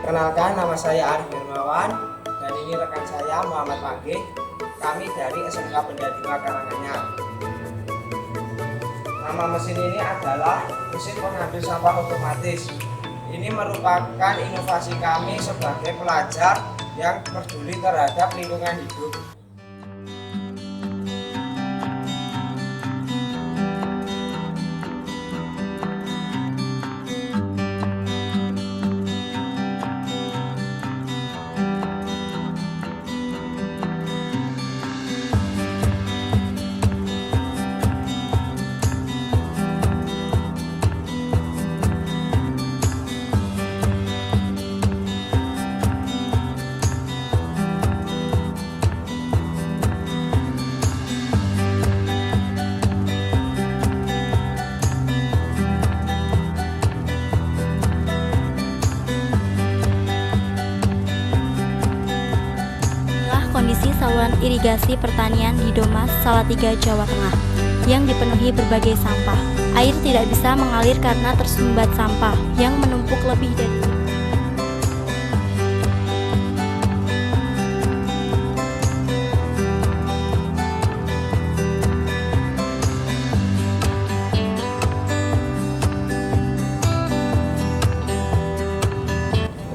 Kenalkan, nama saya Arif Hermawan dan ini rekan saya Muhammad Magih. Kami dari SMK Benda 2 Karanganyar. Nama mesin ini adalah mesin pengambil sampah otomatis. Ini merupakan inovasi kami sebagai pelajar yang peduli terhadap lingkungan hidup. Kondisi saluran irigasi pertanian di Domas, Salatiga, Jawa Tengah yang dipenuhi berbagai sampah. Air tidak bisa mengalir karena tersumbat sampah yang menumpuk lebih dari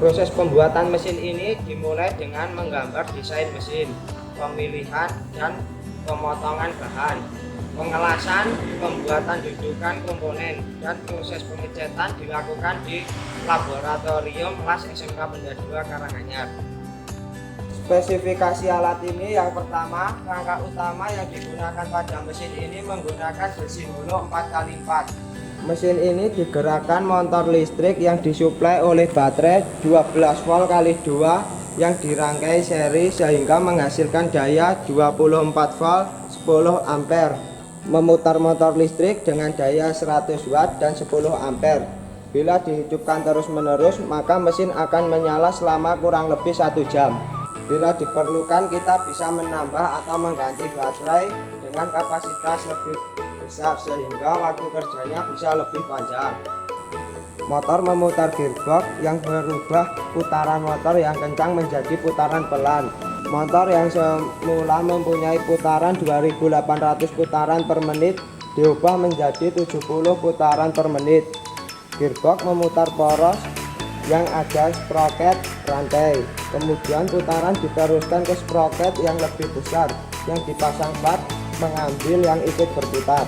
Proses pembuatan mesin ini dimulai dengan menggambar desain mesin, pemilihan dan pemotongan bahan, pengelasan, pembuatan dudukan komponen, dan proses pengecetan dilakukan di laboratorium las SMK Benda 2 Karanganyar. Spesifikasi alat ini yang pertama, rangka utama yang digunakan pada mesin ini menggunakan besi holo 4x4. Mesin ini digerakkan motor listrik yang disuplai oleh baterai 12 volt kali 2 yang dirangkai seri sehingga menghasilkan daya 24 volt 10 ampere. Memutar motor listrik dengan daya 100 watt dan 10 ampere. Bila dihidupkan terus-menerus maka mesin akan menyala selama kurang lebih 1 jam. Bila diperlukan kita bisa menambah atau mengganti baterai dengan kapasitas lebih besar sehingga waktu kerjanya bisa lebih panjang. Motor memutar gearbox yang berubah putaran motor yang kencang menjadi putaran pelan. Motor yang semula mempunyai putaran 2800 putaran per menit diubah menjadi 70 putaran per menit. Gearbox memutar poros yang ada sprocket rantai. Kemudian putaran diteruskan ke sprocket yang lebih besar yang dipasang plat mengambil yang ikut berputar.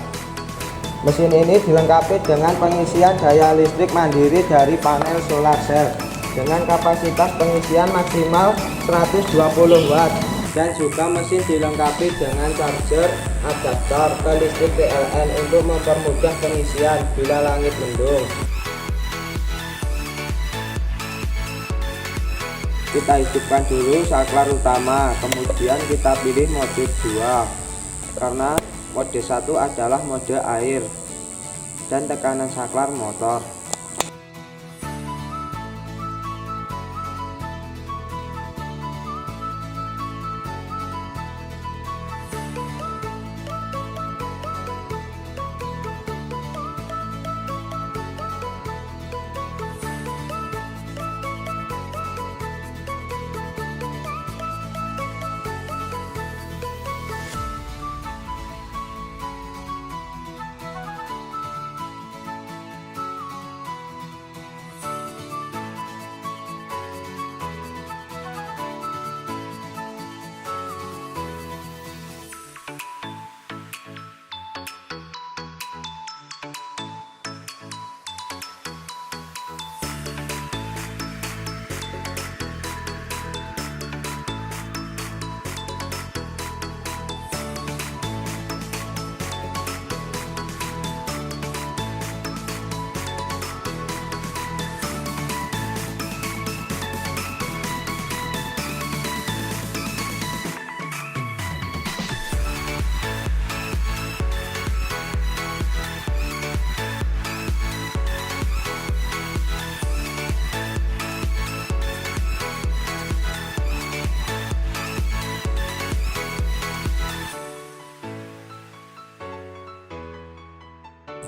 Mesin ini dilengkapi dengan pengisian daya listrik mandiri dari panel solar cell dengan kapasitas pengisian maksimal 120 watt dan juga mesin dilengkapi dengan charger adaptor ke listrik PLN untuk mempermudah pengisian bila langit mendung. Kita hidupkan dulu saklar utama, kemudian kita pilih mode 2 karena mode 1 adalah mode air dan tekanan saklar motor.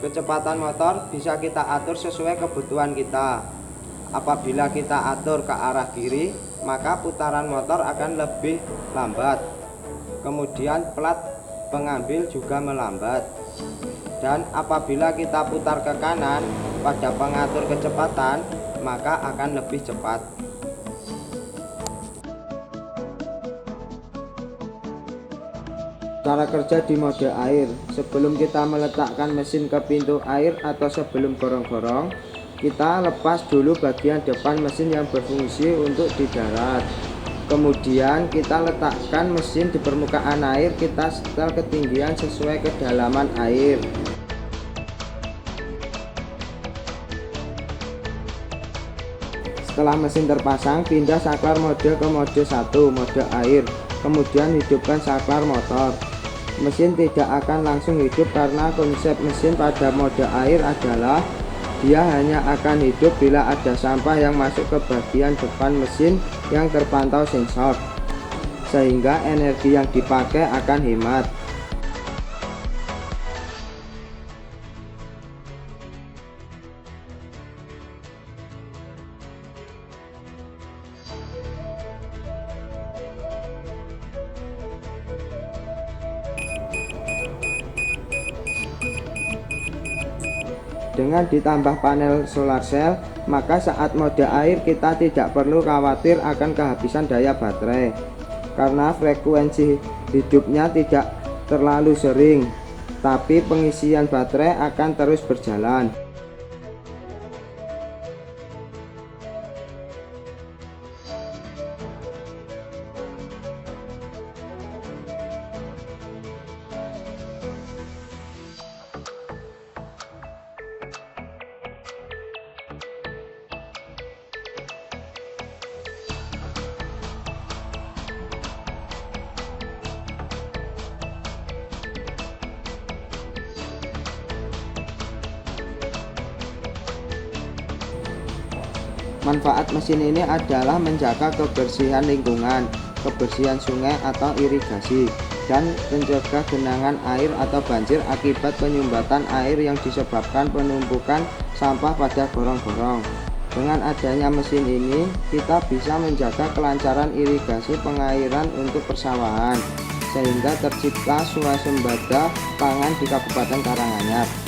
Kecepatan motor bisa kita atur sesuai kebutuhan kita. Apabila kita atur ke arah kiri, maka putaran motor akan lebih lambat. Kemudian plat pengambil juga melambat. Dan apabila kita putar ke kanan pada pengatur kecepatan, maka akan lebih cepat. Cara kerja di mode air. Sebelum kita meletakkan mesin ke pintu air atau sebelum gorong-gorong, kita lepas dulu bagian depan mesin yang berfungsi untuk di darat. Kemudian kita letakkan mesin di permukaan air, kita setel ketinggian sesuai kedalaman air. Setelah mesin terpasang, pindah saklar mode ke mode 1, mode air. Kemudian hidupkan saklar motor. Mesin tidak akan langsung hidup karena konsep mesin pada mode air adalah dia hanya akan hidup bila ada sampah yang masuk ke bagian depan mesin yang terpantau sensor, sehingga energi yang dipakai akan hemat. Dengan ditambah panel solar cell, maka saat mode air kita tidak perlu khawatir akan kehabisan daya baterai, karena frekuensi hidupnya tidak terlalu sering, tapi pengisian baterai akan terus berjalan. Manfaat mesin ini adalah menjaga kebersihan lingkungan, kebersihan sungai atau irigasi, dan mencegah genangan air atau banjir akibat penyumbatan air yang disebabkan penumpukan sampah pada gorong-gorong. Dengan adanya mesin ini, kita bisa menjaga kelancaran irigasi pengairan untuk persawahan, sehingga tercipta swasembada pangan di Kabupaten Karanganyar.